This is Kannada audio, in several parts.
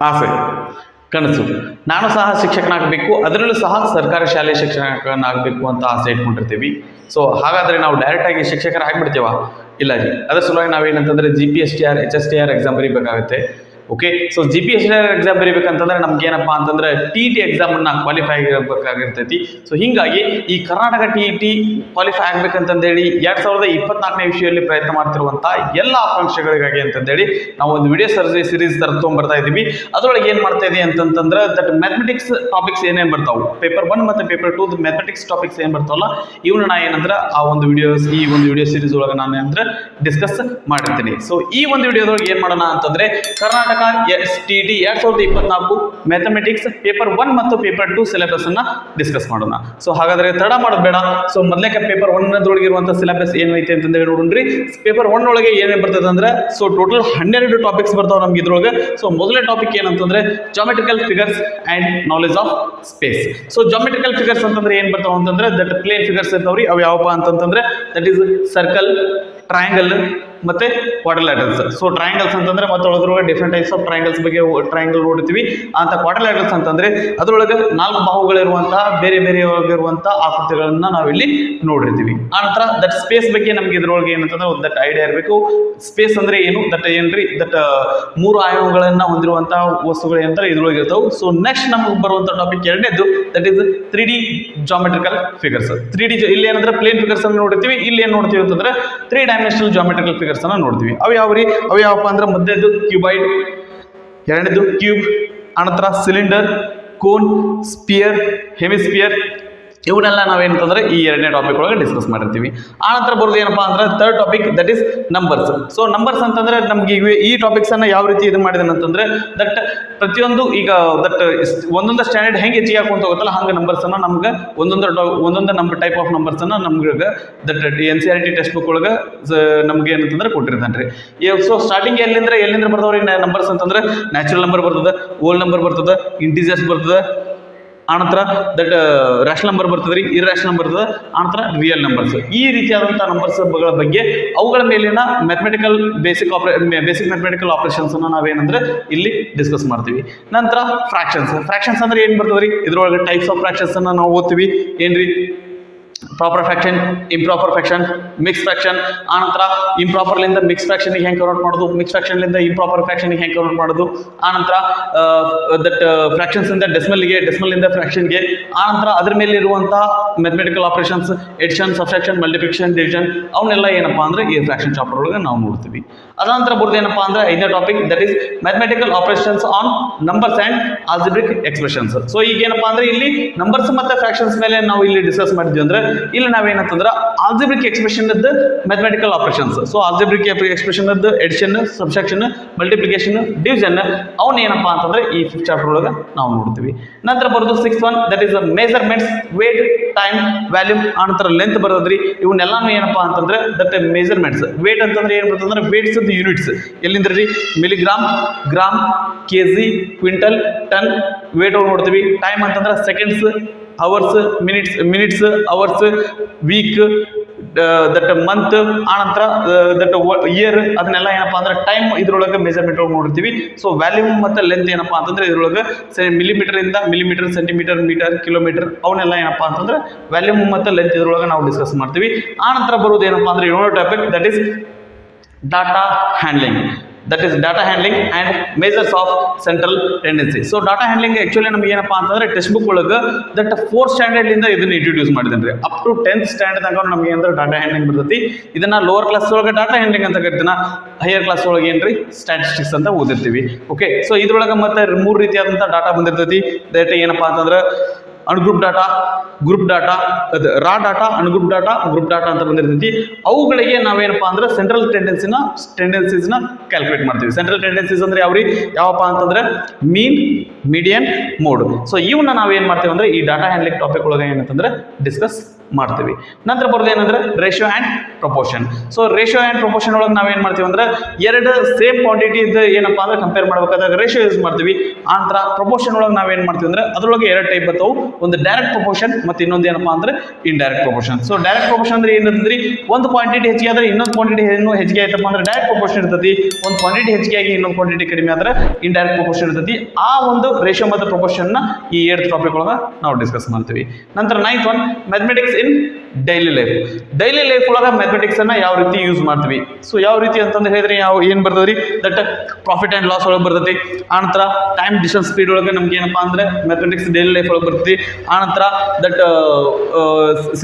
ಆಸೆ, ಕನಸು. ನಾನು ಸಹ ಶಿಕ್ಷಕನಾಗಬೇಕು, ಅದರಲ್ಲೂ ಸಹ ಸರ್ಕಾರಿ ಶಾಲೆ ಶಿಕ್ಷಕನಾಗಬೇಕು ಅಂತ ಆಸೆ ಇಟ್ಕೊಂಡಿರ್ತೀವಿ. ಸೊ ಹಾಗಾದರೆ ನಾವು ಡೈರೆಕ್ಟಾಗಿ ಶಿಕ್ಷಕರಾಗಿಬಿಡ್ತೀವ? ಇಲ್ಲ ರೀ. ಅದರ ಸಲುವಾಗಿ ನಾವೇನಂತಂದರೆ GPSTR HSTR ಎಕ್ಸಾಮ್ ಬರೀಬೇಕಾಗುತ್ತೆ. ಓಕೆ, ಸೊ GPSTR ಎಕ್ಸಾಮ್ ಬರೀಬೇಕಂತಂದ್ರೆ ನಮ್ಗೆ ಏನಪ್ಪ ಅಂತಂದ್ರೆ TET ಎಕ್ಸಾಮನ್ನು ಕ್ವಾಲಿಫೈ ಆಗಬೇಕಾಗಿರ್ತೈತಿ. ಸೊ ಹೀಗಾಗಿ ಈ ಕರ್ನಾಟಕ TET ಕ್ವಾಲಿಫೈ ಆಗ್ಬೇಕಂತಂದೇಳಿ 2024ನೇ ವಿಷಯದಲ್ಲಿ ಪ್ರಯತ್ನ ಮಾಡ್ತಿರುವಂಥ ಎಲ್ಲ ಆಕಾಂಕ್ಷೆಗಳಿಗಾಗಿ ಅಂತಂದೇಳಿ ನಾವು ಒಂದು ವಿಡಿಯೋ ಸಿರೀಸ್ ತರ ತೊಗೊಂಡ್ಬರ್ತಾ ಇದ್ದೀವಿ. ಅದರೊಳಗೆ ಏನು ಮಾಡ್ತಾ ಇದೆ ಅಂತಂತಂದ್ರೆ ದಟ್ ಮ್ಯಾಥಮೆಟಿಕ್ಸ್ ಟಾಪಿಕ್ಸ್ ಏನೇನು ಬರ್ತಾವೆ, ಪೇಪರ್ 1 ಮತ್ತು ಪೇಪರ್ 2 ಮ್ಯಾಥಮೆಟಿಕ್ಸ್ ಟಾಪಿಕ್ಸ್ ಏನು ಬರ್ತಾವಲ್ಲ ಇವನ್ನ ನಾ ಏನಂದ್ರೆ ಈ ಒಂದು ವಿಡಿಯೋ ಸಿರೀಸ್ ಒಳಗೆ ನಾನು ಏನಂದ್ರೆ ಡಿಸ್ಕಸ್ ಮಾಡಿರ್ತೀನಿ. ಸೊ ಈ ಒಂದು ವಿಡಿಯೋದೊಳಗೆ ಏನು ಮಾಡೋಣ ಅಂತಂದ್ರೆ ಕರ್ನಾಟಕ TET 2024 ಮ್ಯಾಥಮೆಟಿಕ್ಸ್ ಪೇಪರ್ 1 ಮತ್ತು ಪೇಪರ್ 2 ಸಿಲೆಬಸ್ ಅನ್ನ ಡಿಸ್ಕಸ್ ಮಾಡೋಣ. ಸೊ ಹಾಗಾದ್ರೆ ತಡ ಮಾಡೋದು ಬೇಡ. ಸೊ ಮೊದಲಕ್ಕೆ ಪೇಪರ್ 1 ದೊಳಗಿರುವಂತಹ ಸಿಲೆಬಸ್ ಏನೈತೆ ಅಂತಂದ್ರೆ ನೋಡ್ರಿ. ಪೇಪರ್ 1 ಒಳಗೆ ಏನೇನು ಬರ್ತದೆ ಅಂದ್ರೆ ಸೊ ಟೋಟಲ್ 12 ಟಾಪಿಕ್ಸ್ ಬರ್ತಾವ ನಮ್ಗೆ ಇದ್ರೊಳಗೆ. ಸೊ ಮೊದಲನೇ ಟಾಪಿಕ್ ಏನಂತಂದ್ರೆ geometrical figures and knowledge of space. So geometrical figures ಅಂತಂದ್ರೆ ಏನ್ ಬರ್ತಾವ ಅಂತಂದ್ರೆ ದಟ್ ಪ್ಲೇನ್ ಫಿಗರ್ಸ್ ಇರ್ತಾವ್ರಿ. ಅವು ಯಾವಪ್ಪ ಅಂತಂದ್ರೆ ದಟ್ ಈಸ್ ಸರ್ಕಲ್, ಟ್ರಯಾಂಗಲ್ ಮತ್ತೆ ಕ್ವಾಡ್ರಿಲ್ಯಾಟರಲ್ಸ್. ಸೊ ಟ್ರಯಾಂಗಲ್ಸ್ ಅಂತಂದ್ರೆ ಮತ್ತೆ ಒಳದ್ರೊಳಗೆ ಡಿಫ್ರೆಂಟ್ ಟೈಪ್ಸ್ ಆಫ್ ಟ್ರಯಾಂಗಲ್ಸ್ ಬಗ್ಗೆ ಟ್ರಯಾಂಗಲ್ ನೋಡ್ತೀವಿ. ಅಂತ ಕ್ವಾಡ್ರಿಲ್ಯಾಟರಲ್ಸ್ ಅಂತಂದ್ರೆ ಅದರೊಳಗೆ 4 ಬಾಹುಗಳಿರುವಂತಹ ಬೇರೆ ಬೇರೆ ಇರುವಂತಹ ಆಕೃತಿಗಳನ್ನ ನಾವಿಲ್ಲಿ ನೋಡಿರ್ತೀವಿ. ಆನಂತರ ದಟ್ ಸ್ಪೇಸ್ ಬಗ್ಗೆ ನಮ್ಗೆ ಇದ್ರೊಳಗೆ ಏನಂತಂದ್ರೆ ದಟ್ ಐಡಿಯಾ ಇರಬೇಕು. ಸ್ಪೇಸ್ ಅಂದ್ರೆ ಏನು, ದಟ್ ಏನ್ರಿ ದಟ್ 3 ಆಯಾಮಗಳನ್ನ ಹೊಂದಿರುವಂತಹ ವಸ್ತುಗಳು ಏನಂತಾರೆ ಇದ್ರೊಳಗೆ ಇರ್ತಾವೆ. ಸೊ ನೆಕ್ಸ್ಟ್ ನಮಗೆ ಬರುವಂತ ಟಾಪಿಕ್ ಎರಡನೇದು that is 3D geometrical figures. 3D ಇಲ್ಲಿ ಏನಂದ್ರೆ ಪ್ಲೇನ್ ಫಿಗರ್ಸ್ ಅನ್ನು ನೋಡ್ತೀವಿ. ಇಲ್ಲಿ ಏನ್ ನೋಡ್ತೀವಿ ಅಂತಂದ್ರೆ 3 ಡೈಮೆನ್ಷನಲ್ ಜಾಮೆಟ್ರಿಕಲ್ ಫಿಗರ್ಸ್ ಅನ್ನ ನೋಡ್ತೀವಿ. ಅವು ಯಾವಪ್ಪ ಅಂದ್ರೆ ಮೊದಲನೇದು ಕ್ಯೂಬಾಯ್ಡ್, ಎರಡನೇದು ಕ್ಯೂಬ್, ಅನಂತರ ಸಿಲಿಂಡರ್, ಕೋನ್, ಸ್ಪಿಯರ್, ಹೆಮಿಸ್ಪಿಯರ್. ಇವನ್ನೆಲ್ಲ ನಾವೇನಂತಂದ್ರೆ ಈ ಎರಡನೇ ಟಾಪಿಕ್ ಒಳಗೆ ಡಿಸ್ಕಸ್ ಮಾಡಿರ್ತೀವಿ. ಆನಂತರ ಬರೋದು ಏನಪ್ಪಾ ಅಂದ್ರೆ third topic that is numbers. So numbers ಅಂತಂದ್ರೆ ನಮ್ಗೆ ಈ ಟಾಪಿಕ್ಸ್ ಅನ್ನ ಯಾವ ರೀತಿ ಇದು ಮಾಡಿದೆ ಅಂತಂದ್ರೆ ದಟ್ ಪ್ರತಿಯೊಂದು ಈಗ ದಟ್ ಒಂದೊಂದು ಸ್ಟ್ಯಾಂಡರ್ಡ್ ಹೆಂಗೆ ಹೆಚ್ಚಿಗೆ ಹಾಕೊಂತ ಹೋಗುತ್ತಲ್ಲ ಹಂಗೆ ನಂಬರ್ಸ್ ಅನ್ನ ನಮ್ಗೆ ಒಂದೊಂದು ನಂಬರ್ ಟೈಪ್ ಆಫ್ ನಂಬರ್ಸ್ ಅನ್ನ ನಮ್ಗೆ ದಟ್ NCERT ಟೆಕ್ಸ್ಟ್ ಬುಕ್ ಒಳಗೆ ನಮ್ಗೆ ಏನಂತಂದ್ರೆ ಕೊಟ್ಟಿರ್ತಾನ್ರಿ. ಸೊ ಸ್ಟಾರ್ಟಿಂಗ್ ಎಲ್ಲಿಂದ ಬರ್ತಾವ್ರಿ ನಂಬರ್ಸ್ ಅಂತಂದ್ರೆ ನ್ಯಾಚುರಲ್ ನಂಬರ್ ಬರ್ತದೆ, ಓಲ್ ನಂಬರ್ ಬರ್ತದೆ, ಇಂಟೀಜರ್ಸ್ ಬರ್ತದೆ, ಆನಂತರ ದಟ್ ರ್ಯಾಷನಲ್ ನಂಬರ್ ಬರ್ತದೆ, ಇರ್ಯಾಷನಲ್ ನಂಬರ್ ಬರ್ತದೆ, ಆನಂತರ ರಿಯಲ್ ನಂಬರ್ಸ್. ಈ ರೀತಿಯಾದಂತಹ ನಂಬರ್ಸ್ಗಳ ಬಗ್ಗೆ ಅವುಗಳ ಮೇಲಿನ ಬೇಸಿಕ್ ಮ್ಯಾಥಮೆಟಿಕಲ್ ಆಪರೇಷನ್ಸ್ ಅನ್ನ ನಾವೇನಂದ್ರೆ ಇಲ್ಲಿ ಡಿಸ್ಕಸ್ ಮಾಡ್ತೀವಿ. ನಂತರ ಫ್ರಾಕ್ಷನ್ಸ್ ಅಂದ್ರೆ ಏನ್ ಬರ್ತದ್ರಿ, ಇದ್ರೊಳಗೆ ಟೈಪ್ಸ್ ಆಫ್ ಫ್ರಾಕ್ಷನ್ಸ್ ಅನ್ನ ನಾವು ಓದ್ತೀವಿ. ಏನ್ರಿ, proper fraction, improper fraction, mix fraction. ಆನಂತರ ಇಂಪ್ರಾಪರ್ಲಿಂದ ಮಿಕ್ಸ್ ಫ್ರಾಕ್ಷನ್ ಹೆಂಗೆ ಕನ್ವರ್ಟ್ ಮಾಡೋದು, ಮಿಕ್ಸ್ ಫ್ರಾಕ್ಷನ್ಲಿಂದ ಇಂಪ್ರಾಪರ್ ಫ್ರಾಕ್ಷನ್ ಹೆಂಗೆ ಕನ್ವರ್ಟ್ ಮಾಡೋದು. ಆನಂತರ ದಟ್ ಫ್ರಾಕ್ಷನ್ಸ್ ಇಂದ ಡೆಸಿಮಲ್ನಿಂದ ಫ್ರಾಕ್ಷನ್ಗೆ. ಆನಂತರ ಅದ್ರ ಮೇಲೆ ಇರುವಂತಹ mathematical operations, addition, subtraction, multiplication, division ಅವನ್ನೆಲ್ಲ ಏನಪ್ಪಾ ಅಂದ್ರೆ ಈ ಫ್ರಾಕ್ಷನ್ ಚಾಪ್ಟರ್ ಒಳಗೆ ನಾವು ನೋಡ್ತೀವಿ. ಅದಾನಂತರ ಬರೋದು ಏನಪ್ಪಾ ಅಂದ್ರೆ 5ನೇ topic that is mathematical operations on numbers and algebraic expressions. So ಈಗ ಏನಪ್ಪಾ ಅಂದ್ರೆ ಇಲ್ಲಿ ನಂಬರ್ಸ್ ಮತ್ತೆ ಫ್ರಾಕ್ಷನ್ಸ್ ಮೇಲೆ ನಾವು ಇಲ್ಲಿ ಡಿಸ್ಕಸ್ ಮಾಡಿದ್ವಿ ಅಂದ್ರೆ ಇಲ್ಲಿ ನಾವೇನಂತಂದ್ರೆ algebraic expression mathematical operations. So algebraic expression addition, subtraction, multiplication, division ಅವನ್ ಏನಪ್ಪಾ ಅಂತಂದ್ರೆ ಈ 5th ಚಾಪ್ಟರ್ ಒಳಗೆ ನಾವು ನೋಡ್ತೀವಿ. ನಂತರ ಬರೋದು 6th one that is measurements, weight, time, volume, ಆನಂತರ ಲೆಂತ್ ಬರೋದ್ರಿ. ಇವನ್ನೆಲ್ಲಾನು ಏನಪ್ಪಾ ಅಂತಂದ್ರೆ ದಟ್ ಮೆಜರ್ಮೆಂಟ್ಸ್. ವೇಟ್ ಅಂತಂದ್ರೆ ಏನ್ ಬರ್ತಂದ್ರೆ ವೇಟ್ಸ್ ಯೂನಿಟ್ಸ್ ಎಲ್ಲಿಂದ್ರಿ, milligram, gram, KG, quintal, ton weight ನೋಡ್ತೀವಿ. ಟೈಮ್ ಅಂತಂದ್ರೆ seconds, hours, minutes, hours, week, that month, ಆನಂತರ ದಟ್ ಇಯರ್. ಅದನ್ನೆಲ್ಲ ಏನಪ್ಪಾ ಅಂದ್ರೆ ಟೈಮ್ ಇದ್ರೊಳಗೆ ಮೆಜರ್ಮೆಂಟ್ ನೋಡ್ತೀವಿ. ಸೊ ವ್ಯಾಲ್ಯೂಮ್ ಮತ್ತೆ ಲೆಂತ್ ಏನಪ್ಪಾ ಅಂತಂದ್ರೆ ಇದ್ರೊಳಗೆ ಮಿಲಿಮೀಟರ್, ಸೆಂಟಿಮೀಟರ್, ಮೀಟರ್, ಕಿಲೋಮೀಟರ್ ಅವನ್ನೆಲ್ಲ ಏನಪ್ಪಾ ಅಂತಂದ್ರೆ ವ್ಯಾಲ್ಯೂಮ್ ಮತ್ತೆ ಲೆಂತ್ ಇದ್ರೊಳಗೆ ನಾವು ಡಿಸ್ಕಸ್ ಮಾಡ್ತೀವಿ. ಆನಂತರ ಬರೋದು ಏನಪ್ಪಾ ಅಂದ್ರೆ 7ನೇ topic that is data handling. That is data handling and measures of central tendency. So data handling actually ನಮ್ಗೆ ಏನಪ್ಪಾ ಅಂತಂದ್ರೆ ಟೆಕ್ಸ್ಟ್ ಬುಕ್ ಒಳಗೆ ದಟ್ 4th ಸ್ಟ್ಯಾಂಡರ್ಡ್ಲಿಂದ ಇದನ್ನ ಇಂಟ್ರೊಡ್ಯೂಸ್ ಮಾಡಿದ್ದೇನೆ ರೀ. ಅಪ್ ಟು 10th ಸ್ಟ್ಯಾಂಡರ್ಡ್ ತನಕ ನಮ್ಗೆ ಏನಂದ್ರೆ ಡಾಟಾ ಹ್ಯಾಂಡ್ಲಿಂಗ್ ಬರ್ತೈತಿ. ಇದನ್ನ ಲೋವರ್ ಕ್ಲಾಸ್ ಒಳಗೆ ಡಾಟಾ ಹ್ಯಾಂಡ್ಲಿಂಗ್ ಅಂತ ಕರಿತೀನ, ಹೈಯರ್ ಕ್ಲಾಸ್ ಒಳಗೆ ಏನ್ರಿ ಸ್ಟ್ಯಾಟಿಸ್ಟಿಕ್ಸ್ ಅಂತ ಓದಿರ್ತೀವಿ. ಓಕೆ, ಸೊ ಇದ್ರೊಳಗೆ ಮತ್ತೆ 3 ರೀತಿಯಾದಂಥ ಡಾಟಾ ಬಂದಿರ್ತೈತಿ. ದಟ್ ಏನಪ್ಪಾ ಅಂತಂದ್ರೆ ungroup data, group data, raw data, ungroup data, group data ಅಂತ ಬಂದಿರ್ತೈತಿ. ಅವುಗಳಿಗೆ ನಾವೇನಪ್ಪಾ ಅಂದ್ರೆ ಸೆಂಟ್ರಲ್ ಟೆಂಡೆನ್ಸೀಸ್ನ ಕ್ಯಾಲ್ಕುಲೇಟ್ ಮಾಡ್ತೀವಿ. ಸೆಂಟ್ರಲ್ ಟೆಂಡೆನ್ಸೀಸ್ ಅಂದ್ರೆ ಯಾವಪ್ಪ ಅಂತಂದ್ರೆ ಮೀನ್, ಮೀಡಿಯನ್, ಮೋಡ್. ಸೊ ಇವನ್ನ ನಾವೇನ್ ಮಾಡ್ತೀವಿ ಅಂದ್ರೆ ಈ ಡಾಟಾ ಹ್ಯಾಂಡ್ಲಿಂಗ್ ಟಾಪಿಕ್ ಒಳಗೆ ಏನಂತಂದ್ರೆ ಡಿಸ್ಕಸ್ ಮಾಡ್ತೀವಿ. ನಂತರ ಬರೋದು ಏನಂದ್ರೆ ratio and proportion. So ratio and proportion ಒಳಗೆ ನಾವೇನು ಮಾಡ್ತೀವಿ ಅಂದ್ರೆ ಎರಡು ಸೇಮ್ ಕ್ವಾಂಟಿಟಿ ಇದ್ದು ಏನಪ್ಪ ಅಂದ್ರೆ ಕಂಪೇರ್ ಮಾಡಬೇಕಾದಾಗ ರೇಷಿಯೋ ಯೂಸ್ ಮಾಡ್ತೀವಿ. ಆ ನಂತರ ಪ್ರಪೋರ್ಷನ್ ಒಳಗೆ ನಾವೇನು ಮಾಡ್ತೀವಿ ಅಂದ್ರೆ ಅದರೊಳಗೆ ಎರಡು ಟೈಪ್ ಬರ್ತಾವೆ, ಒಂದು ಡೈರೆಕ್ಟ್ ಪ್ರಪೋರ್ಷನ್ ಮತ್ತು ಇನ್ನೊಂದು ಏನಪ್ಪ ಅಂದ್ರೆ indirect proportion. So direct proportion ಅಂದ್ರೆ ಏನಂತಂದ್ರಿ, ಒಂದು ಕ್ವಾಂಟಿಟಿ ಹೆಚ್ಚಿಗೆ ಆದ್ರೆ ಇನ್ನೊಂದು ಕ್ವಾಂಟಿಟಿ ಇನ್ನೂ ಹೆಚ್ಚಿಗೆ ಆಯ್ತಪ್ಪ ಅಂದ್ರೆ ಡೈರೆಕ್ಟ್ ಪ್ರಪೋರ್ಷನ್ ಇರ್ತೈತಿ, ಒಂದು ಕ್ವಾಂಟಿಟಿ ಹೆಚ್ಚಿಗೆ ಆಗಿ ಇನ್ನೊಂದು ಕ್ವಾಂಟಿಟಿ ಕಡಿಮೆ ಆದ್ರೆ ಇಂಡೈರೆಕ್ಟ್ ಪ್ರಪೋರ್ಷನ್ ಇರ್ತೈತಿ. ಆ ಒಂದು ರೇಷಿಯೋ ಮತ್ತು ಪ್ರಪೋರ್ಷನ್ ನ ಈ 8 ಟಾಪಿಕ್ ಒಳಗೆ ನಾವು ಡಿಸ್ಕಸ್ ಮಾಡ್ತೀವಿ. ನಂತರ 9th ಒನ್ ಮ್ಯಾಥಮೆಟಿಕ್ಸ್ ಇನ್ ಡೈಲಿ ಲೈಫ್. ಡೈಲಿ ಲೈಫ್ ಒಳಗೆ ಮ್ಯಾಥಮೆಟಿಕ್ಸ್ ಅನ್ನ ಯಾವ ರೀತಿ ಯೂಸ್ ಮಾಡ್ತೀವಿ. ಸೊ ಯಾವ ರೀತಿ ಅಂತಂದ್ರೆ ಹೇಳಿದ್ರೆ ಏನು ಬರ್ತದ್ರಿ, ದಟ್ ಪ್ರಾಫಿಟ್ ಆ್ಯಂಡ್ ಲಾಸ್ ಒಳಗೆ ಬರ್ತೈತಿ. ಆನಂತರ ಟೈಮ್ ಡಿಸ್ಟೆನ್ಸ್ ಸ್ಪೀಡ್ ಒಳಗೆ ನಮ್ಗೆ ಏನಪ್ಪಾ ಅಂದ್ರೆ ಮ್ಯಾಥಮೆಟಿಕ್ಸ್ ಡೈಲಿ ಲೈಫ್ ಒಳಗೆ ಬರ್ತೈತಿ. ಆನಂತರ that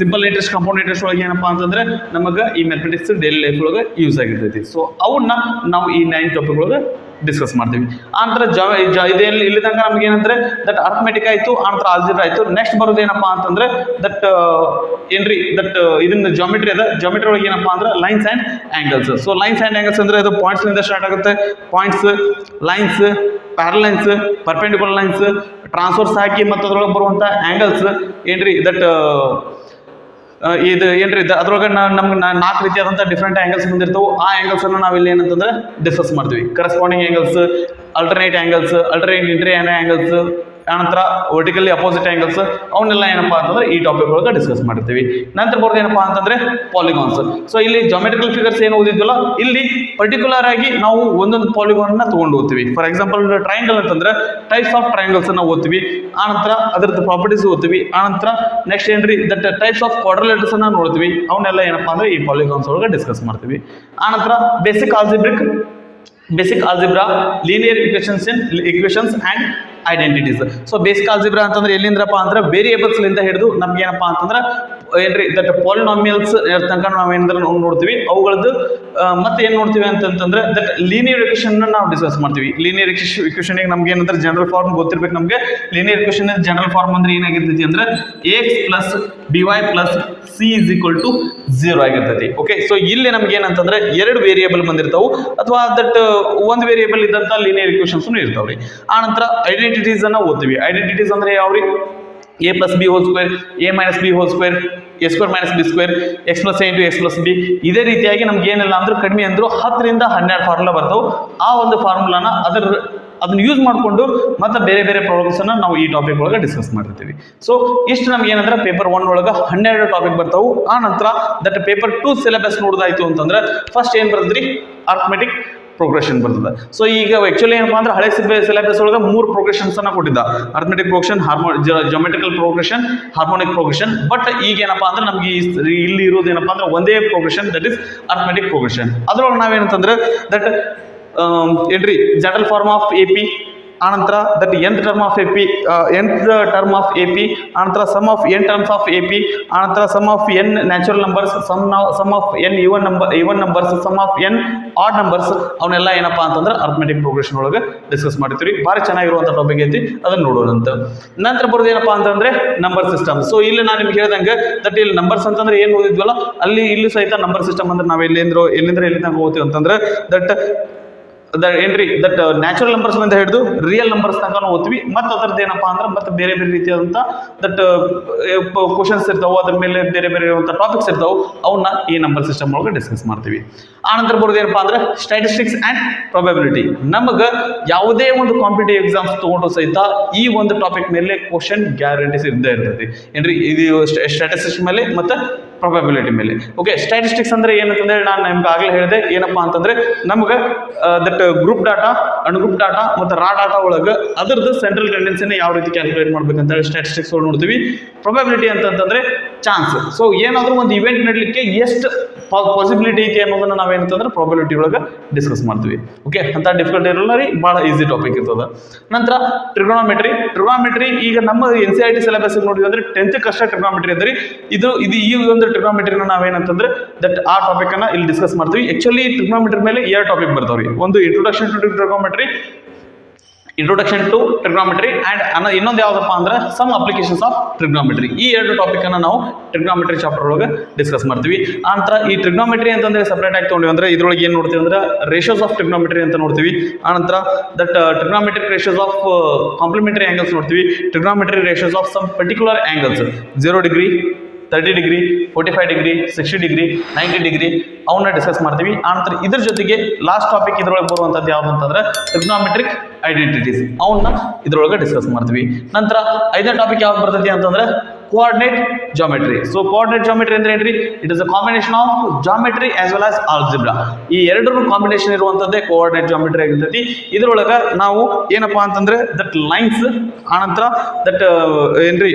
simple interest compound interest ಒಳಗೆ ಏನಪ್ಪಾ ಅಂತಂದ್ರೆ ನಮಗೆ ಈ ಮ್ಯಾಥಮೆಟಿಕ್ಸ್ ಡೈಲಿ ಲೈಫ್ ಒಳಗೆ ಯೂಸ್ ಆಗಿರ್ತೈತಿ. ಸೊ ಅವನ್ನ ನಾವು ಈ 9 ಟಾಪಿಕ್ ಒಳಗೆ ಡಿಸ್ಕಸ್ ಮಾಡ್ತೀವಿ. ಆನಂತರ ಇದೇನು ಇಲ್ಲಿ ತನಕ ನಮ್ಗೆ ಏನಂದ್ರೆ ದಟ್ ಅರ್ಥಮೆಟಿಕ್ ಆಯ್ತು, ಆನಂತರ ಆಲ್ಜಿಬ್ರಾ ಆಯ್ತು. ನೆಕ್ಸ್ಟ್ ಬರೋದು ಏನಪ್ಪಾ ಅಂತಂದ್ರೆ ದಟ್ ಏನ್ರಿ ದಟ್ ಇದನ್ನ ಜಾಮೆಟ್ರಿ ಅದ. ಜಾಮೆಟ್ರಿ ಒಳಗೆ ಏನಪ್ಪಾ ಅಂದ್ರೆ lines and angles. So lines and angles ಅಂದ್ರೆ ಅದು ಪಾಯಿಂಟ್ಸ್ ಇಂದ ಸ್ಟಾರ್ಟ್ ಆಗುತ್ತೆ. Points, lines, parallel lines, perpendicular lines, transversals ಹಾಕಿ ಮತ್ತು ಅದ್ರೊಳಗೆ ಬರುವಂತ ಆಂಗಲ್ಸ್ ಏನ್ರಿ ದಟ್ ಇದು ಏನ್ರಿ ಅದ್ರೊಳಗೆ ನಮ್ಗೆ 4 ರೀತಿಯಾದಂಥ ಡಿಫ್ರೆಂಟ್ ಆಂಗಲ್ಸ್ ಬಂದಿರ್ತವೆ. ಆ ಆಂಗಲ್ಸ್ ಅನ್ನು ನಾವಿಲ್ಲಿ ಏನಂತಂದ್ರೆ ಡಿಸ್ಕಸ್ ಮಾಡ್ತೀವಿ. Corresponding angles, alternate angles, alternate interior angles, ಆನಂತರ ವರ್ಟಿಕಲಿ ಅಪೋಸಿಟ್ ಆಂಗಲ್ಸ್, ಅವನ್ನೆಲ್ಲ ಏನಪ್ಪಾ ಅಂತಂದ್ರೆ ಈ ಟಾಪಿಕ್ ಒಳಗೆ ಡಿಸ್ಕಸ್ ಮಾಡ್ತೀವಿ. ನಂತರ ಬರೋದು ಏನಪ್ಪಾ ಅಂತಂದ್ರೆ ಪಾಲಿಗಾನ್ಸ್. ಸೊ ಇಲ್ಲಿ ಜಾಮೆಟ್ರಿಕಲ್ ಫಿಗರ್ಸ್ ಏನು ಓದಿದ್ವಲ್ಲ, ಇಲ್ಲಿ ಪರ್ಟಿಕ್ಯುಲರ್ ಆಗಿ ನಾವು ಒಂದೊಂದು ಪಾಲಿಗಾನ್ ನ ತಗೊಂಡು ಓದ್ತೀವಿ. ಫಾರ್ ಎಕ್ಸಾಂಪಲ್ ಟ್ರಯಾಂಗಲ್ ಅಂತಂದ್ರೆ ಟೈಪ್ಸ್ ಆಫ್ ಟ್ರಯಾಂಗಲ್ಸ್ ಅನ್ನ ಓದ್ತೀವಿ. ಆನಂತರ ಅದರದ್ದು ಪ್ರಾಪರ್ಟೀಸ್ ಓದ್ತೀವಿ. ಆನಂತರ ನೆಕ್ಸ್ಟ್ ಏನ್ರಿ ದಟ್ ಟೈಪ್ಸ್ ಆಫ್ ಕ್ವಾಡ್ರಿಲೇಟರ್ಸ್ ಅನ್ನ ನೋಡ್ತೀವಿ. ಅವನ್ನೆಲ್ಲ ಏನಪ್ಪಾ ಅಂದ್ರೆ ಈ ಪಾಲಿಗಾನ್ಸ್ ಒಳಗೆ ಡಿಸ್ಕಸ್ ಮಾಡ್ತೀವಿ. ಆನಂತರ basic algebra, linear equations and identities. So basic algebra ಅಂತಂದ್ರೆ ಎಲ್ಲಿಂದ್ರಪ್ಪ ಅಂದ್ರೆ ವೇರಿಯೇಬಲ್ಸ್ ಲಿಂದ ಹಿಡಿದು ನಮ್ಗೆ ಏನಪ್ಪಾ ಅಂತಂದ್ರೆ ಏನ್ರಿ ದಟ್ ಪಾಲಿನಾಮಿಯಲ್ಸ್ ತನಕ ನಾವೇನಂದ್ರೆ ನೋಡ್ತೀವಿ. ಅವುಗಳದ್ದು ಮತ್ತೆ ಏನ್ ನೋಡ್ತೀವಿ ಅಂತಂದ್ರೆ ದಟ್ ಲೀನಿಯರ್ ಇಕ್ವೇಷನ್ ನಾವು ಡಿಸ್ಕಸ್ ಮಾಡ್ತೀವಿ. ಲೀನಿಯರ್ ಇಕ್ವೇಷನ್ ನಮ್ಗೆ ಏನಂದ್ರೆ ಜನರಲ್ ಫಾರ್ಮ್ ಗೊತ್ತಿರ್ಬೇಕು. ನಮ್ಗೆ ಲೀನಿಯರ್ ಇಕ್ವೇಷನ್ ಜನರಲ್ ಫಾರ್ಮ್ ಅಂದ್ರೆ ಏನಾಗಿರ್ತೈತಿ ಅಂದ್ರೆ ax plus by plus c is equal to 0 ಆಗಿರ್ತೈತಿ. ಓಕೆ, ಸೊ ಇಲ್ಲಿ ನಮ್ಗೆ ಏನಂತಂದ್ರೆ 2 ವೇರಿಯೇಬಲ್ ಬಂದಿರ್ತಾವು, ಅಥವಾ ದಟ್ ಒಂದು ವೇರಿಯೇಬಲ್ ಇದ್ದಂತ ಲೀನಿಯರ್ ಇಕ್ವೇಷನ್ಸ್ ಇರ್ತಾವ್ರಿ. ಆನಂತರ ಐಡೆಂಟಿಟೀಸ್ ಅನ್ನ ಓದ್ತೀವಿ. ಐಡೆಂಟಿಟೀಸ್ ಅಂದ್ರೆ ಯಾವ್ರಿ, a plus B whole square, a minus B whole square, a square minus B square, X plus A into X plus B. ಇದೇ ರೀತಿಯಾಗಿ ನಮ್ಗೆ ಏನಿಲ್ಲ ಅಂದ್ರೆ ಕಡಿಮೆ ಅಂದ್ರು 10 ರಿಂದ 12 ಫಾರ್ಮುಲಾ ಬರ್ತಾವೆ. ಆ ಒಂದು ಫಾರ್ಮುಲಾನ ಅದನ್ನ ಯೂಸ್ ಮಾಡಿಕೊಂಡು ಮತ್ತೆ ಬೇರೆ ಬೇರೆ ಪ್ರಾಬ್ಲಮ್ಸ್ ಅನ್ನ ನಾವು ಈ ಟಾಪಿಕ್ ಒಳಗೆ ಡಿಸ್ಕಸ್ ಮಾಡಿರ್ತೀವಿ. ಸೊ ಇಷ್ಟು ನಮ್ಗೆ ಏನಂದ್ರೆ ಪೇಪರ್ 1 ಒಳಗೆ 12 ಟಾಪಿಕ್ ಬರ್ತಾವು. ಆ ನಂತರ ದಟ್ ಪೇಪರ್ 2 ಸಿಲೆಬಸ್ ನೋಡೋದಾಯ್ತು ಅಂತಂದ್ರೆ ಫಸ್ಟ್ ಏನ್ ಬರ್ತದ್ರಿ, ಅರ್ಥಮೆಟಿಕ್ ಪ್ರೋಗ್ರೆಷನ್ ಬರ್ತದೆ. ಸೊ ಈಗ ಆಕ್ಚುಲಿ ಏನಪ್ಪಾ ಅಂದ್ರೆ ಹಳೆ ಸಿಲೆಬಸ್ ಒಳಗೆ 3 ಪ್ರೋಗ್ರೆಷನ್ಸ್ ಅನ್ನ ಕೊಟ್ಟಿದ್ದ, arithmetic progression, geometrical progression, harmonic progression. But ಈಗ ಏನಪ್ಪಾ ಅಂದ್ರೆ ನಮ್ಗೆ ಇಲ್ಲಿ ಇರೋದು ಏನಪ್ಪಾ ಅಂದ್ರೆ ಒಂದೇ progression, that is arithmetic progression. ಅದ್ರೊಳಗೆ ನಾವೇನಂತಂದ್ರೆ ದಟ್ ಏನ್ರಿ ಜನರಲ್ ಫಾರ್ಮ್ ಆಫ್ AP, ಆನಂತರ that nth term of AP, ಆನಂತರ sum of n terms of AP, ಆನಂತರ sum of n natural numbers, sum of n even numbers, sum of n odd numbers. ಅವನ್ನೆಲ್ಲ ಏನಪ್ಪಾ ಅಂತಂದ್ರೆ ಅರ್ಥಮೆಟಿಕ್ ಪ್ರೋಗ್ರೆಷನ್ ಒಳಗೆ ಡಿಸ್ಕಸ್ ಮಾಡ್ತೀವಿ. ಭಾರಿ ಚೆನ್ನಾಗಿರುವಂತ ಟಾಪಿಕ್ ಐತಿ, ಅದನ್ನ ನೋಡೋಣಂತ. ನಂತರ ಬರೋದು ಏನಪ್ಪಾ ಅಂತಂದ್ರೆ ನಂಬರ್ ಸಿಸ್ಟಮ್. ಸೊ ಇಲ್ಲಿ ನಾನು ನಿಮ್ಗೆ ಹೇಳ್ದಂಗೆ ದಟ್ ಇಲ್ಲಿ ನಂಬರ್ಸ್ ಅಂತಂದ್ರೆ ಏನ್ ಓದಿದ್ವಲ್ಲ, ಇಲ್ಲಿ ಸಹಿತ ನಂಬರ್ ಸಿಸ್ಟಮ್ ಅಂದ್ರೆ ನಾವು ಎಲ್ಲಿ ತನಕ ಓದ್ತೀವಿ ಅಂತಂದ್ರೆ ದಟ್ ಏನ್ರಿ ದಟ್ ನ್ಯಾಚುರಲ್ ನಂಬರ್ಸ್ ಅಂತ ಹಿಡಿದು ರಿಯಲ್ ನಂಬರ್ಸ್ ತನಕ ಓದ್ತೀವಿ. ಮತ್ತೆ ಅದ್ರದ್ದು ಏನಪ್ಪಾ ಅಂದ್ರೆ ಮತ್ತೆ ಬೇರೆ ಬೇರೆ ರೀತಿಯಾದಂತ ದಟ್ ಕ್ವಶನ್ಸ್ ಇರ್ತಾವೆ, ಅದ್ರ ಮೇಲೆ ಬೇರೆ ಬೇರೆ ಇರುವಂತ ಟಾಪಿಕ್ಸ್ ಇರ್ತಾವೆ. ಅವನ್ನ ಈ ನಂಬರ್ ಸಿಸ್ಟಮ್ ಒಳಗೆ ಡಿಸ್ಕಸ್ ಮಾಡ್ತೀವಿ. ಆನಂತರ ಬರೋದು ಏನಪ್ಪಾ ಅಂದ್ರೆ ಸ್ಟ್ಯಾಟಿಸ್ಟಿಕ್ಸ್ ಅಂಡ್ ಪ್ರಾಬಬಿಲಿಟಿ. ನಮಗ ಯಾವುದೇ ಒಂದು ಕಾಂಪಿಟೇಟಿವ್ ಎಕ್ಸಾಮ್ಸ್ ತಗೊಂಡು ಸಹಿತ ಈ ಒಂದು ಟಾಪಿಕ್ ಮೇಲೆ ಕ್ವಶನ್ ಗ್ಯಾರಂಟೀಸ್ ಇದ್ದೇ ಇರ್ತೈತಿ. ಏನ್ರಿ ಇದು ಸ್ಟ್ಯಾಟಿಸ್ಟಿಕ್ಸ್ ಮೇಲೆ ಮತ್ತೆ ಪ್ರಾಬಬಿಲಿಟಿ ಮೇಲೆ. ಓಕೆ, ಸ್ಟ್ಯಾಟಿಸ್ಟಿಕ್ಸ್ ಅಂದ್ರೆ ಏನಂತಂದ್ರೆ ನಾನು ನಿಮ್ಗೆ ಆಗ್ಲೇ ಹೇಳಿದೆ, ಏನಪ್ಪಾ ಅಂತಂದ್ರೆ ನಮ್ಗೆ ದಟ್ ಗ್ರೂಪ್ ಡಾಟಾ, ಅಣ್ಗ್ರೂಪ್ ಡಾಟಾ ಮತ್ತು ರಾ ಡಾಟಾ ಒಳಗೆ ಅದರದ್ದು ಸೆಂಟ್ರಲ್ ಟೆಂಡೆನ್ಸಿನ ಯಾವ ರೀತಿ ಕ್ಯಾಲ್ಕುಲೇಟ್ ಮಾಡ್ಬೇಕಂತ ಹೇಳಿ ಸ್ಟ್ಯಾಟಿಸ್ಟಿಕ್ಸ್ ಒಳಗೆ ನೋಡ್ತೀವಿ. ಪ್ರಾಬಬಿಲಿಟಿ ಅಂತಂದ್ರೆ ಚಾನ್ಸ್. ಸೊ ಏನಾದರೂ ಒಂದು ಇವೆಂಟ್ ನಡಲಿಕ್ಕೆ ಎಷ್ಟು ಪಾಸಿಬಿಲಿಟಿ ಐತಿ ಅನ್ನೋದನ್ನ ನಾವೇನಂತಂದ್ರೆ ಪ್ರಾಬಬಿಲಿಟಿ ಒಳಗೆ ಡಿಸ್ಕಸ್ ಮಾಡ್ತೀವಿ. ಓಕೆ, ಅಂತ ಡಿಫಿಕಲ್ಟಿ ಇರಲ್ಲ ರೀ, ಭಾಳ ಈಸಿ ಟಾಪಿಕ್ ಇರ್ತದೆ. ನಂತರ ಟ್ರಿಗೊನೋಮೆಟ್ರಿ ಈಗ ನಮ್ಮ NCERT ಸಿಲೆಬಸ್ ನೋಡಿದ್ವಿ ಅಂದ್ರೆ 10th ಕಷ್ಟ ಟ್ರಿಗೊನೋಮೆಟ್ರಿ ಅಂದ್ರೆ ಇದು ಈ ಒಂದು ಟ್ರಿಗೊನೋಮೆಟ್ರಿನ ನಾವೇನಂತಂದ್ರೆ ದಟ್ ಆ ಟಾಪಿಕ್ ಅನ್ನ ಇಲ್ಲಿ ಡಿಸ್ಕಸ್ ಮಾಡ್ತೀವಿ. ಆಕ್ಚುಲಿ ಟ್ರಿಗೊನೋಮೆಟ್ರಿ ಮೇಲೆ 2 ಟಾಪಿಕ್ ಬರ್ತಾವ್ರಿ. ಒಂದು ಇಂಟ್ರೊಡಕ್ಷನ್ ಟು ಟ್ರಿಗೊನೋಮೆಟ್ರಿ ಅಂಡ್ ಇನ್ನೊಂದು ಯಾವ್ದಪ್ಪ ಅಂದ್ರೆ ಸಮ್ ಅಪ್ಲಿಕೇಶನ್ಸ್ ಆಫ್ ಟ್ರಿಗೊನೋಮೆಟ್ರಿ. ಈ 2 ಟಾಪಿಕ್ ಅನ್ನ ನಾವು ಟ್ರಿಗೊನೋಮೆಟ್ರಿ ಚಾಪ್ಟರ್ ಒಳಗೆ ಡಿಸ್ಕಸ್ ಮಾಡ್ತೀವಿ. ಆನಂತರ ಈ ಟ್ರಿಗೊನೋಮೆಟ್ರಿ ಅಂತಂದ್ರೆ ಸಪರೇಟ್ ಆಗಿ ತಗೊಂಡಿವಿ ಅಂದ್ರೆ ಇದ್ರೊಳಗೆ ಏನ್ ನೋಡ್ತೀವಿ ಅಂದ್ರೆ ರೇಷಿಯೋಸ್ ಆಫ್ ಟ್ರಿಗೊನೋಮೆಟ್ರಿ ಅಂತ ನೋಡ್ತೀವಿ. ಆನಂತರ that trigonometric ratios of complementary angles ನೋಡ್ತೀವಿ. Trigonometry ratios of some particular angles 0 degree, 30 degree 45 degree 60 degree 90 degree ಅವನ್ನ ಡಿಸ್ಕಸ್ ಮಾಡ್ತೀವಿ. ಆನಂತರ ಇದ್ರ ಜೊತೆಗೆ ಲಾಸ್ಟ್ ಟಾಪಿಕ್ ಇದ್ರೊಳಗೆ ಬರುವಂಥದ್ದು ಯಾವುದು ಅಂತಂದ್ರೆ ಟ್ರಿಗ್ನೋಮೆಟ್ರಿಕ್ ಐಡೆಂಟಿಟೀಸ್ ಅವನ್ನ ಇದ್ರೊಳಗೆ ಡಿಸ್ಕಸ್ ಮಾಡ್ತೀವಿ. ನಂತರ 5ನೇ ಟಾಪಿಕ್ ಯಾವ್ದು ಬರ್ತೈತಿ ಅಂತಂದ್ರೆ coordinate geometry. So coordinate geometry ಅಂದ್ರೆ ಏನ್ರಿ? It is a combination of geometry as well as algebra. ಈ ಎರಡರ ಕಾಂಬಿನೇಷನ್ ಇರುವಂತದ್ದೇ ಕೋಆರ್ಡಿನೇಟ್ ಜಾಮೆಟ್ರಿ ಆಗಿರ್ತೈತಿ. ಇದ್ರೊಳಗ ನಾವು ಏನಪ್ಪಾ ಅಂತಂದ್ರೆ ದಟ್ ಲೈನ್ಸ್, ಆನಂತರ ದಟ್ ಏನ್ರಿ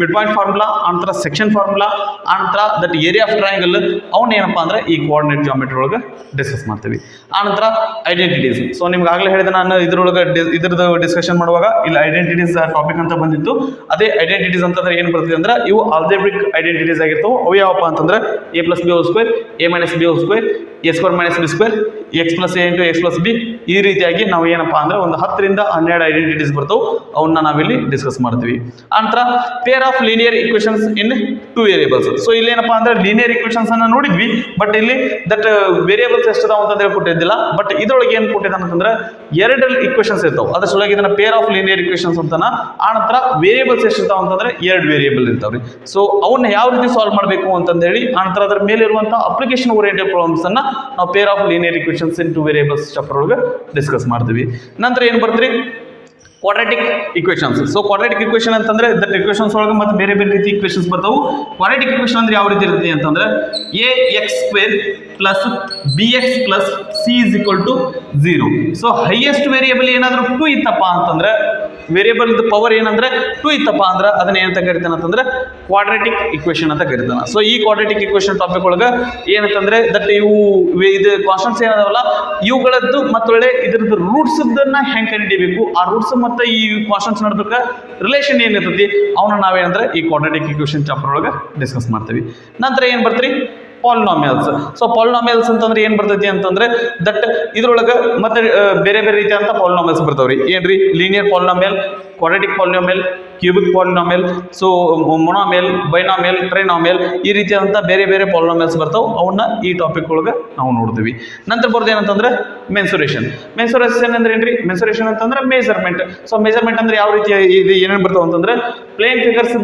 ಮಿಡ್ ಪಾಯಿಂಟ್ ಫಾರ್ಮುಲಾ, ಆನಂತರ ಸೆಕ್ಷನ್ ಫಾರ್ಮುಲಾ, ಆನಂತರ ದಟ್ ಏರಿಯಾ ಆಫ್ ಟ್ರಯಾಂಗಲ್ ಅವನ್ನ ಏನಪ್ಪಾ ಅಂದ್ರೆ ಈ ಕೋಆರ್ಡಿನೇಟ್ ಜಾಮೆಟ್ರಿ ಒಳಗೆ ಡಿಸ್ಕಸ್ ಮಾಡ್ತೀವಿ. ಆನಂತರ ಐಡೆಂಟಿಟೀಸ್. ಸೊ ನಿಮ್ಗೆ ಆಗ್ಲೇ ಹೇಳಿದೆ ನಾನು ಇದ್ರೊಳಗೆ ಇದ್ರದ್ದು ಡಿಸ್ಕಷನ್ ಮಾಡುವಾಗ ಇಲ್ಲಿ ಐಡೆಂಟಿಟೀಸ್ ಟಾಪಿಕ್ ಅಂತ ಬಂದಿತ್ತು. ಅದೇ ಐಡೆಂಟಿಟೀಸ್ ಅಂತಂದ್ರೆ ಏನು ಬರ್ತದೆ ಅಂದ್ರೆ ಇವು ಆಲ್ಜೆಬ್ರಿಕ್ ಐಡೆಂಟಿಟೀಸ್ ಆಗಿರ್ತವೆ. ಅವು ಯಾವಪ್ಪ ಅಂತಂದ್ರೆ a + b² a - b² a² - b² x + a × x + b ಈ ರೀತಿಯಾಗಿ ನಾವು ಏನಪ್ಪಾ ಅಂದ್ರೆ ಒಂದು 10 ರಿಂದ 12 ಐಡೆಂಟಿಟೀಸ್ ಬರ್ತವೆ. ಅವನ್ನ ನಾವಿಲ್ಲಿ ಡಿಸ್ಕಸ್ ಮಾಡ್ತೀವಿ. ಆನಂತರ pair of linear equations in 2 variables. So ಇಲ್ಲಿ ಏನಪ್ಪಾ ಅಂದ್ರೆ ಲೀನಿಯರ್ ಇಕ್ವೇಷನ್ಸ್ ಅನ್ನ ನೋಡಿದ್ವಿ, ಬಟ್ ಇಲ್ಲಿ ದಟ್ ವೇರಿಯೇಬಲ್ಸ್ ಎಷ್ಟಿದಾವ ಅಂತ ಕೊಟ್ಟಿದ್ದಿಲ್ಲ. ಬಟ್ ಇದ್ರೊಳಗೆ ಏನ್ ಕೊಟ್ಟಿದ್ದಾನೆ ಅಂತಂದ್ರೆ 2 ಇಕ್ವೇಷನ್ಸ್ ಇರ್ತಾವೆ. ಅದ್ರ ಸಲುವಾಗಿ ಇದನ್ನ ಪೇರ್ ಆಫ್ ಲೀನಿಯರ್ ಇಕ್ವೇಷನ್ಸ್ ಅಂತಾನ. ಆನಂತರ ವೇರಿಯೇಬಲ್ಸ್ ಎಷ್ಟಿರ್ತಾವ ಅಂತಂದ್ರೆ 2 ವೇರಿಯೇಬಲ್ ಇರ್ತಾವ್ರಿ. ಸೊ ಅವನ್ನ ಯಾವ ರೀತಿ ಸಾಲ್ವ್ ಮಾಡಬೇಕು ಅಂತಂದ ಹೇಳಿ, ಆನಂತರ ಅದರ ಮೇಲೆ ಇರುವಂತಹ ಅಪ್ಲಿಕೇಶನ್ ಓರಿಯೆಂಟೆಡ್ ಪ್ರಾಬ್ಲಮ್ಸ್ ಅನ್ನ ನಾವು pair of linear equations in 2 variables chapter ಒಳಗೆ ಡಿಸ್ಕಸ್ ಮಾಡ್ತೀವಿ. ನಂತರ ಏನ್ ಬರ್ತೀರಿ? Quadratic equations. So quadratic equation ಅಂತಂದ್ರೆ ದಟ್ ಇಕ್ವೇಷನ್ಸ್ ಒಳಗೆ ಮತ್ತೆ ಬೇರೆ ಬೇರೆ ರೀತಿ ಇಕ್ವೇಷನ್ಸ್ ಬರ್ತಾವು. ಕ್ವಾಡ್ರಾಟಿಕ್ ಇಕ್ವೇಷನ್ ಅಂದ್ರೆ ಯಾವ ರೀತಿ ಇರುತ್ತೆ ಅಂತಂದ್ರೆ ax² + bx + c = 0. So highest variable ಏನಾದ್ರೂ 2 ಇತ್ತಪ್ಪ ಅಂತಂದ್ರೆ, ವೇರಿಯೇಬಲ್ ಪವರ್ ಏನಂದ್ರೆ 2 ಇತ್ತಪ್ಪ ಅಂದ್ರೆ ಅದನ್ನ ಏನಂತ ಕರಿತಾನೆ ಅಂತಂದ್ರೆ ಕ್ವಾಡ್ರಾಟಿಕ್ ಇಕ್ವೇಷನ್ ಅಂತ ಕರಿತಾನೆ. ಸೊ ಈ ಕ್ವಾಡ್ರಾಟಿಕ್ ಇಕ್ವೇಷನ್ ಟಾಪಿಕ್ ಒಳಗೆ ಏನಂತಂದ್ರೆ ದಟ್ ಇವು ಇದು ಕಾನ್ಸ್ಟೆಂಟ್ಸ್ ಏನದಾವಲ್ಲ ಇವುಗಳದ್ದು ಮತ್ತೊಳ್ಳೆ ಇದ್ರದ್ದು ರೂಟ್ಸ್ ಹೆಂಗೆ ಕಂಡುಹಿಡಿಯಬೇಕು, ಆ ರೂಟ್ಸ್ ಮತ್ತೆ ಈ ಕಾನ್ಸ್ಟೆಂಟ್ಸ್ ನಡುವೆ ರಿಲೇಷನ್ ಏನಿರ್ತೈತಿ ಅವನ್ನ ನಾವೇನಂದ್ರೆ ಈ ಕ್ವಾಡ್ರಾಟಿಕ್ ಇಕ್ವೇಷನ್ ಚಾಪ್ಟರ್ ಒಳಗೆ ಡಿಸ್ಕಸ್ ಮಾಡ್ತೀವಿ. ನಂತರ ಏನ್ ಬರ್ತೀರಿ? ಪಾಲಿನಾಮಿಯಲ್ಸ್. ಸೊ ಪಾಲಿನಾಮಿಯಲ್ಸ್ ಅಂತಂದ್ರೆ ಏನ್ ಬರ್ತೈತಿ ಅಂತಂದ್ರೆ ದಟ್ ಇದ್ರೊಳಗೆ ಮತ್ತೆ ಬೇರೆ ಬೇರೆ ರೀತಿಯಾದಂತ ಪಾಲಿನಾಮಿಯಲ್ಸ್ ಬರ್ತಾವ್ರಿ. ಏನ್ರಿ? Linear polynomial, quadratic polynomial, cubic polynomial, so monomial, binomial, trinomial ಈ ರೀತಿಯಾದಂಥ ಬೇರೆ ಬೇರೆ ಪಾಲಿನಾಮಿಯಲ್ಸ್ ಬರ್ತಾವೆ. ಅವನ್ನ ಈ ಟಾಪಿಕ್ ಒಳಗೆ ನಾವು ನೋಡ್ತೀವಿ. ನಂತರ ಬರೋದು ಏನಂತಂದ್ರೆ ಮೆನ್ಸುರೇಷನ್. ಮೆನ್ಸುರೇಷನ್ ಅಂದ್ರೆ ಏನ್ರಿ? ಮೆನ್ಸುರೇಷನ್ ಅಂತಂದ್ರೆ ಮೆಜರ್ಮೆಂಟ್. ಸೊ ಮೆಜರ್ಮೆಂಟ್ ಅಂದ್ರೆ ಯಾವ ರೀತಿ ಇದು ಏನೇನು ಬರ್ತಾವ ಅಂತಂದ್ರೆ ಪ್ಲೇನ್ ಫಿಗರ್ಸ್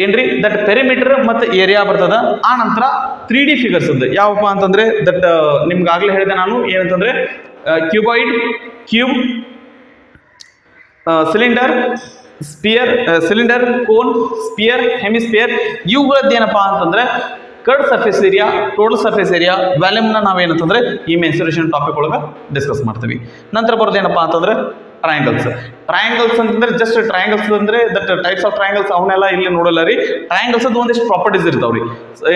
ಏನ್ರಿ ದಟ್ ಪೆರಿಮೀಟರ್ ಮತ್ತೆ ಏರಿಯಾ ಬರ್ತದ. ಆ ನಂತರ 3D ಫಿಗರ್ಸ್ ಯಾವಪ್ಪ ಅಂತಂದ್ರೆ ದಟ್ ನಿಮ್ಗೆ ಆಗ್ಲೇ ಹೇಳಿದೆ ನಾನು ಏನಂತಂದ್ರೆ cuboid, cube, cylinder, sphere, cylinder, cone, sphere, hemisphere ಇವುಗಳದ್ದು ಏನಪ್ಪಾ ಅಂತಂದ್ರೆ curved surface area, total surface area, ವ್ಯಾಲ್ಯೂಮ್ನ ನಾವೇನಂತಂದ್ರೆ ಈ ಮೆನ್ಸುರೇಷನ್ ಟಾಪಿಕ್ ಒಳಗೆ ಡಿಸ್ಕಸ್ ಮಾಡ್ತೀವಿ. ನಂತರ ಬರೋದು ಏನಪ್ಪಾ ಅಂತಂದ್ರೆ ಟ್ರಯಾಂಗಲ್ಸ್. ಟ್ರಯಾಂಗಲ್ಸ್ ಅಂತಂದ್ರೆ ಜಸ್ಟ್ ಟ್ರಯಾಂಗಲ್ಸ್ ಅಂದ್ರೆ ದಟ್ ಟೈಪ್ಸ್ ಆಫ್ ಟ್ರಯಾಂಗಲ್ಸ್ ಅವನ್ನೆಲ್ಲ ಇಲ್ಲಿ ನೋಡಲ್ಲ ರೀ. ಟ್ರಯಾಂಗಲ್ಸ್ ಅದು ಒಂದಿಷ್ಟು ಪ್ರಾಪರ್ಟೀಸ್ ಇರ್ತಾವ್ರಿ.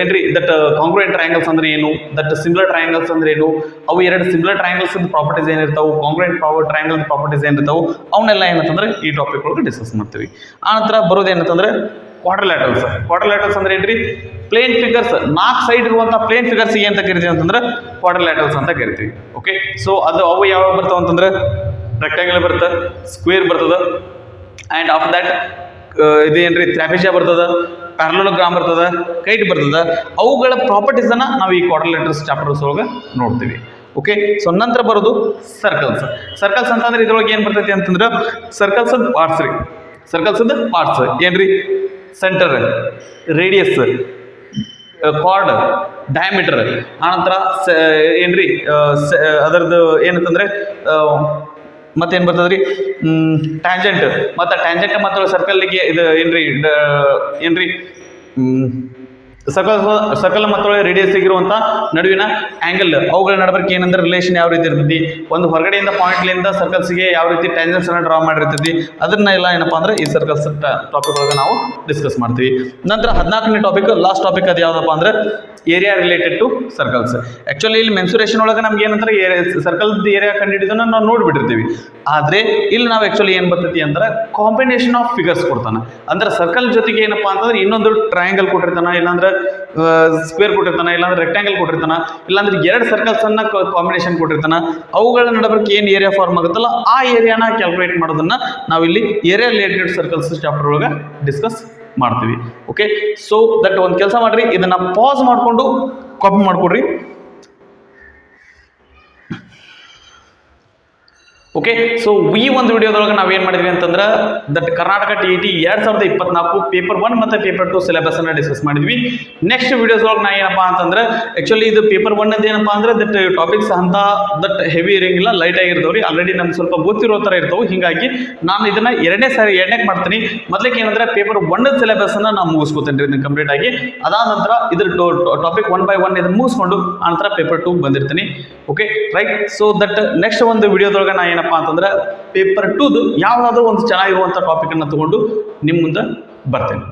ಏನ್ರಿ ದಟ್ ಕಾಂಗ್ರುಯೆಂಟ್ ಟ್ರಯಾಂಗಲ್ಸ್ ಅಂದ್ರೆ ಏನು, ದಟ್ ಸಿಮಿಲರ್ ಟ್ರಯಾಂಗಲ್ಸ್ ಅಂದ್ರೆ ಏನು, ಅವು 2 ಸಿಮಿಲರ್ ಟ್ರಯಾಂಗಲ್ಸ್ ಪ್ರಾಪರ್ಟೀಸ್ ಏನಿರ್ತಾವೆ, ಕಾಂಗ್ರುಯೆಂಟ್ ಟ್ರಯಾಂಗಲ್ ಪ್ರಾಪರ್ಟೀಸ್ ಏನಿರ್ತಾವೆ ಅವನ್ನೆಲ್ಲ ಏನಂತಂದ್ರೆ ಈ ಟಾಪಿಕ್ ಒಳಗೆ ಡಿಸ್ಕಸ್ ಮಾಡ್ತೀವಿ. ಆನಂತರ ಬರೋದು ಏನಂತಂದ್ರೆ ಕ್ವಾಡ್ರಿಲ್ಯಾಟರಲ್ಸ್. ಕ್ವಾಡ್ರಿಲ್ಯಾಟರಲ್ಸ್ ಅಂದ್ರೆ ಏನ್ರಿ? ಪ್ಲೇನ್ ಫಿಗರ್ಸ್, 4 ಸೈಡ್ ಇರುವಂತ ಪ್ಲೇನ್ ಫಿಗರ್ಸ್ ಅಂತ ಕರಿತೀವಿ ಅಂತಂದ್ರೆ ಕ್ವಾಡ್ರಿಲ್ಯಾಟರಲ್ಸ್ ಅಂತ ಕರಿತೀವಿ. ಓಕೆ. ಸೊ ಅದು ಅವು ಯಾವಾಗ ಬರ್ತಾವ ಅಂತಂದ್ರೆ ರೆಕ್ಟಾಂಗಲ್ ಬರ್ತದೆ, ಸ್ಕ್ವೇರ್ ಬರ್ತದ, ಆ್ಯಂಡ್ ಆಫ್ಟರ್ ದ್ಯಾಟ್ ಇದೇನ್ರಿ ಟ್ರಾಪಿಜಿಯಾ ಬರ್ತದ, ಪ್ಯಾರಲೋಗ್ರಾಮ್ ಬರ್ತದ, ಕೈಟ್ ಬರ್ತದ. ಅವುಗಳ ಪ್ರಾಪರ್ಟೀಸ್ ಅನ್ನ ನಾವು ಈ ಕ್ವಾಡ್ರಿಲ್ಯಾಟರಲ್ಸ್ ಚಾಪ್ಟರ್ಸ್ ಒಳಗೆ ನೋಡ್ತೀವಿ. ಓಕೆ. ಸೊ ನಂತರ ಬರೋದು ಸರ್ಕಲ್ಸ್. ಸರ್ಕಲ್ಸ್ ಅಂತಂದ್ರೆ ಇದ್ರೊಳಗೆ ಏನ್ ಬರ್ತೈತಿ ಅಂತಂದ್ರೆ ಸರ್ಕಲ್ಸ್ ಪಾರ್ಟ್ಸ್ ರೀ. ಸರ್ಕಲ್ಸ್ ಪಾರ್ಟ್ಸ್ ಏನ್ರಿ? ಸೆಂಟರ್, ರೇಡಿಯಸ್, ಕಾರ್ಡ್, ಡಯಾಮೀಟರ್, ಆನಂತರ ಏನ್ರಿ ಅದರದ್ದು ಏನಂತಂದ್ರೆ ಮತ್ತೇನು ಬರ್ತದ್ರಿ ಟ್ಯಾಂಜೆಂಟ್. ಮತ್ತು ಟ್ಯಾಂಜೆಂಟ್ ಮತ್ತು ಸರ್ಕಲ್ಗೆ ಇದು ಏನ್ರಿ ಸರ್ಕಲ್ ಮತ್ತು ರೇಡಿಯಸ್ ಇರುವಂಥ ನಡುವಿನ ಆಂಗಲ್, ಅವುಗಳ ನಡಬರ್ಕೆ ಏನಂದ್ರೆ ರಿಲೇಷನ್ ಯಾವ ರೀತಿ ಇರ್ತೈತಿ, ಒಂದು ಹೊರಗಡೆಯಿಂದ ಪಾಯಿಂಟ್ಲಿಂದ ಸರ್ಕಲ್ಸ್ಗೆ ಯಾವ ರೀತಿ ಟ್ಯಾಂಜೆಂಟ್ಸ್ ಅನ್ನ ಡ್ರಾ ಮಾಡಿರ್ತೈತಿ, ಅದನ್ನ ಎಲ್ಲ ಏನಪ್ಪಾ ಅಂದ್ರೆ ಈ ಸರ್ಕಲ್ಸ್ ಟಾಪಿಕ್ ಒಳಗೆ ನಾವು ಡಿಸ್ಕಸ್ ಮಾಡ್ತೀವಿ. ನಂತರ 14ನೇ ಟಾಪಿಕ್, ಲಾಸ್ಟ್ ಟಾಪಿಕ್ ಅದು ಯಾವ್ದಪ್ಪ ಅಂದ್ರೆ area related to circles. Actually ಇಲ್ಲಿ ಮೆನ್ಸುರೇಷನ್ ಒಳಗೆ ನಮ್ಗೆ ಏನಂದ್ರೆ ಸರ್ಕಲ್ ಏರಿಯಾ ಕಂಡುಹಿಡಿದನ್ನ ನಾವು ನೋಡ್ಬಿಟ್ಟಿರ್ತೀವಿ. ಆದ್ರೆ ಇಲ್ಲಿ ನಾವು ಆಕ್ಚುಲಿ ಏನ್ ಬರ್ತೈತಿ ಅಂದ್ರೆ ಕಾಂಬಿನೇಷನ್ ಆಫ್ ಫಿಗರ್ಸ್ ಕೊಡ್ತಾನೆ. ಅಂದ್ರೆ ಸರ್ಕಲ್ ಜೊತೆಗೆ ಏನಪ್ಪಾ ಅಂತಂದ್ರೆ ಇನ್ನೊಂದು ಟ್ರಯಾಂಗಲ್ ಕೊಟ್ಟಿರ್ತಾನ, ಇಲ್ಲಾಂದ್ರೆ ಸ್ಕ್ವೇರ್ ಕೊಟ್ಟಿರ್ತಾನ, ಇಲ್ಲಾಂದ್ರೆ ರೆಕ್ಟಾಂಗಲ್ ಕೊಟ್ಟಿರ್ತಾನ, ಇಲ್ಲಾಂದ್ರೆ 2 ಸರ್ಕಲ್ಸ್ ಅನ್ನ ಕಾಂಬಿನೇಷನ್ ಕೊಟ್ಟಿರ್ತಾನ. ಅವುಗಳ ನಡಬರ್ಕೆ ಏನ್ ಏರಿಯಾ ಫಾರ್ಮ್ ಆಗುತ್ತಲ್ಲ ಆ ಏರಿಯಾನ ಕ್ಯಾಲ್ಕುಲೇಟ್ ಮಾಡೋದನ್ನ ನಾವಿಲ್ಲಿ ಏರಿಯಾ ರಿಲೇಟೆಡ್ ಸರ್ಕಲ್ಸ್ ಚಾಪ್ಟರ್ ಒಳಗೆ ಡಿಸ್ಕಸ್ ಮಾಡ್ತೀವಿ. ಓಕೆ. ಸೊ ದಟ್ ಒಂದು ಕೆಲಸ ಮಾಡ್ರಿ, ಇದನ್ನ ಪಾಸ್ ಮಾಡ್ಕೊಂಡು ಕಾಪಿ ಮಾಡ್ಕೊಡ್ರಿ. ಓಕೆ, ಸೊ ಈ ಒಂದು ವಿಡಿಯೋದೊಳಗೆ ನಾವೇನು ಮಾಡಿದ್ವಿ ಅಂತಂದ್ರೆ ದಟ್ ಕರ್ನಾಟಕ TET 2024 ಪೇಪರ್ 1 ಮತ್ತು ಪೇಪರ್ 2 ಸಿಲೆಬಸ್ ಅನ್ನ ಡಿಸ್ಕಸ್ ಮಾಡಿದ್ವಿ. ನೆಕ್ಸ್ಟ್ ವಿಡಿಯೋದೊಳಗೆ ನಾ ಏನಪ್ಪಾ ಅಂತಂದ್ರೆ ಆಕ್ಚುಲಿ ಇದು ಪೇಪರ್ 1 ಅಂತ ಏನಪ್ಪಾ ಅಂದ್ರೆ ದಟ್ ಟಾಪಿಕ್ಸ್ ಅಂತ ದಟ್ ಹೆವಿ ಇರಂಗಿಲ್ಲ, ಲೈಟ್ ಆಗಿರ್ತಾವ್ರಿ. ಆಲ್ರೆಡಿ ನಮ್ಗೆ ಸ್ವಲ್ಪ ಗೊತ್ತಿರೋ ಥರ ಇರ್ತಾವೆ. ಹಿಂಗಾಗಿ ನಾನು ಇದನ್ನ ಎರಡನೇ ಮಾಡ್ತೀನಿ. ಮೊದಲಿಗೆ ಏನಂದ್ರೆ ಪೇಪರ್ 1 ಸಿಲೆಬಸ್ ಅನ್ನ ನಾನು ಮುಗಿಸ್ಕೊತೇನೆ ಇದನ್ನ ಕಂಪ್ಲೀಟ್ ಆಗಿ. ಅದಾದ ನಂತರ ಇದ್ರ ಟಾಪಿಕ್ 1 by 1 ಇದನ್ನ ಮುಗಿಸ್ಕೊಂಡು ಆನಂತರ ಪೇಪರ್ 2 ಬಂದಿರ್ತೀನಿ. Okay right. So that next ಒಂದು ವಿಡಿಯೋದೊಳಗೆ ನಾ ಏನಪ್ಪಾ ಅಂತಂದ್ರೆ ಪೇಪರ್ 2 ಯಾವ್ದಾದ್ರು ಒಂದು ಚೆನ್ನಾಗಿರುವಂಥ ಟಾಪಿಕ್ ಅನ್ನ ತಗೊಂಡು ನಿಮ್ಮ ಮುಂದೆ ಬರ್ತೇನೆ.